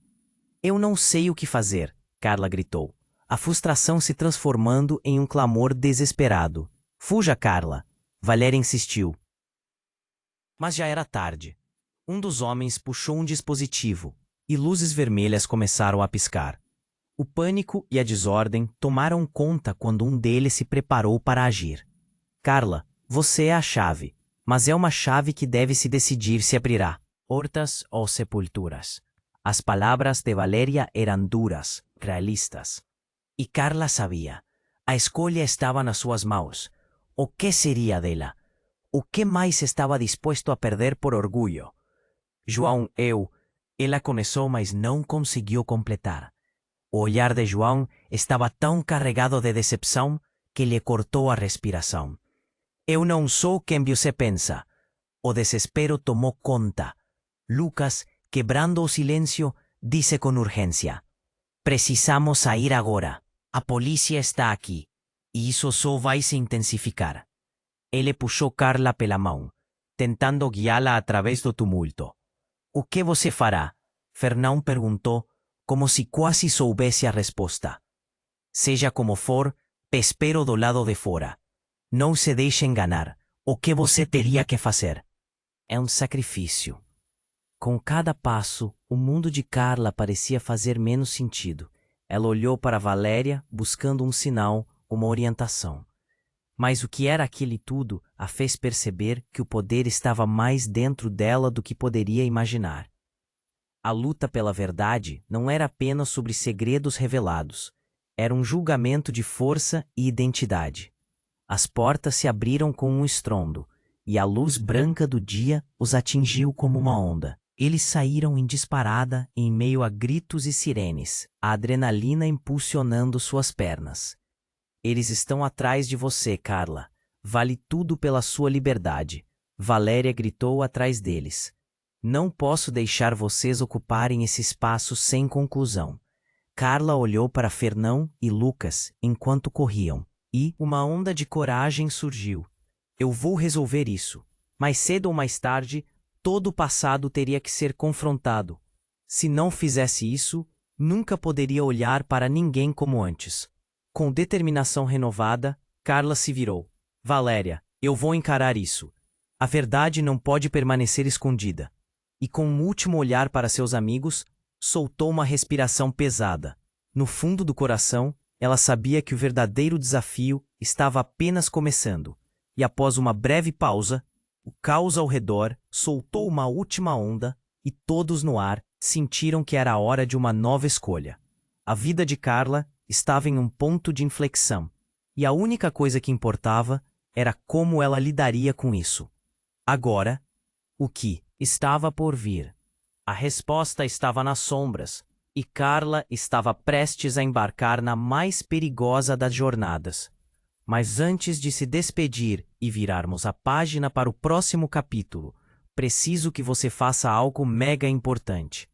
Eu não sei o que fazer, Carla gritou, a frustração se transformando em um clamor desesperado. Fuja, Carla, Valéria insistiu. Mas já era tarde. Um dos homens puxou um dispositivo, e luzes vermelhas começaram a piscar. O pânico e a desordem tomaram conta quando um deles se preparou para agir. Carla, você é a chave, mas é uma chave que deve se decidir se abrirá. Hortas ou sepulturas. As palavras de Valéria eram duras, realistas. E Carla sabia. A escolha estava nas suas mãos. O que seria dela? O que mais estava disposto a perder por orgulho? João, ela começou, mas não conseguiu completar. O olhar de João estava tão carregado de decepção que lhe cortou a respiração. Eu não sou quem você pensa. O desespero tomou conta. Lucas, quebrando o silêncio, disse com urgência: precisamos sair agora. A polícia está aqui. E isso só vai se intensificar. Ele puxou Carla pela mão, tentando guiá-la através do tumulto. O que você fará? Fernão perguntou, como se quase soubesse a resposta. Seja como for, espero do lado de fora. Não se deixe enganar. O que você teria que fazer? É um sacrifício. Com cada passo, o mundo de Carla parecia fazer menos sentido. Ela olhou para Valéria, buscando um sinal, uma orientação. Mas o que era aquele tudo a fez perceber que o poder estava mais dentro dela do que poderia imaginar. A luta pela verdade não era apenas sobre segredos revelados. Era um julgamento de força e identidade. As portas se abriram com um estrondo, e a luz branca do dia os atingiu como uma onda. Eles saíram em disparada em meio a gritos e sirenes, a adrenalina impulsionando suas pernas. Eles estão atrás de você, Carla. Vale tudo pela sua liberdade. Valéria gritou atrás deles. Não posso deixar vocês ocuparem esse espaço sem conclusão. Carla olhou para Fernão e Lucas enquanto corriam, e uma onda de coragem surgiu. Eu vou resolver isso. Mais cedo ou mais tarde, todo o passado teria que ser confrontado. Se não fizesse isso, nunca poderia olhar para ninguém como antes. Com determinação renovada, Carla se virou. Valéria, eu vou encarar isso. A verdade não pode permanecer escondida. E com um último olhar para seus amigos, soltou uma respiração pesada. No fundo do coração, ela sabia que o verdadeiro desafio estava apenas começando. E após uma breve pausa, o caos ao redor soltou uma última onda e todos no ar sentiram que era a hora de uma nova escolha. A vida de Carla estava em um ponto de inflexão, e a única coisa que importava era como ela lidaria com isso. Agora, o que estava por vir? A resposta estava nas sombras, e Carla estava prestes a embarcar na mais perigosa das jornadas. Mas antes de se despedir e virarmos a página para o próximo capítulo, preciso que você faça algo mega importante.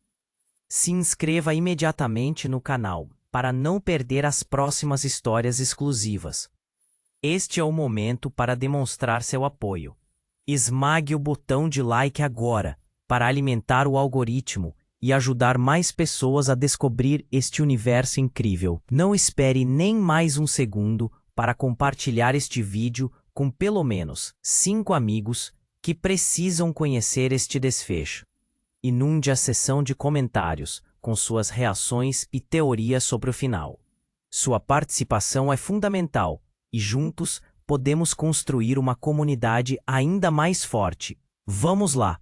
Se inscreva imediatamente no canal para não perder as próximas histórias exclusivas. Este é o momento para demonstrar seu apoio. Esmague o botão de like agora para alimentar o algoritmo e ajudar mais pessoas a descobrir este universo incrível. Não espere nem mais um segundo para compartilhar este vídeo com pelo menos 5 amigos que precisam conhecer este desfecho. Inunde a seção de comentários com suas reações e teorias sobre o final. Sua participação é fundamental e juntos podemos construir uma comunidade ainda mais forte. Vamos lá!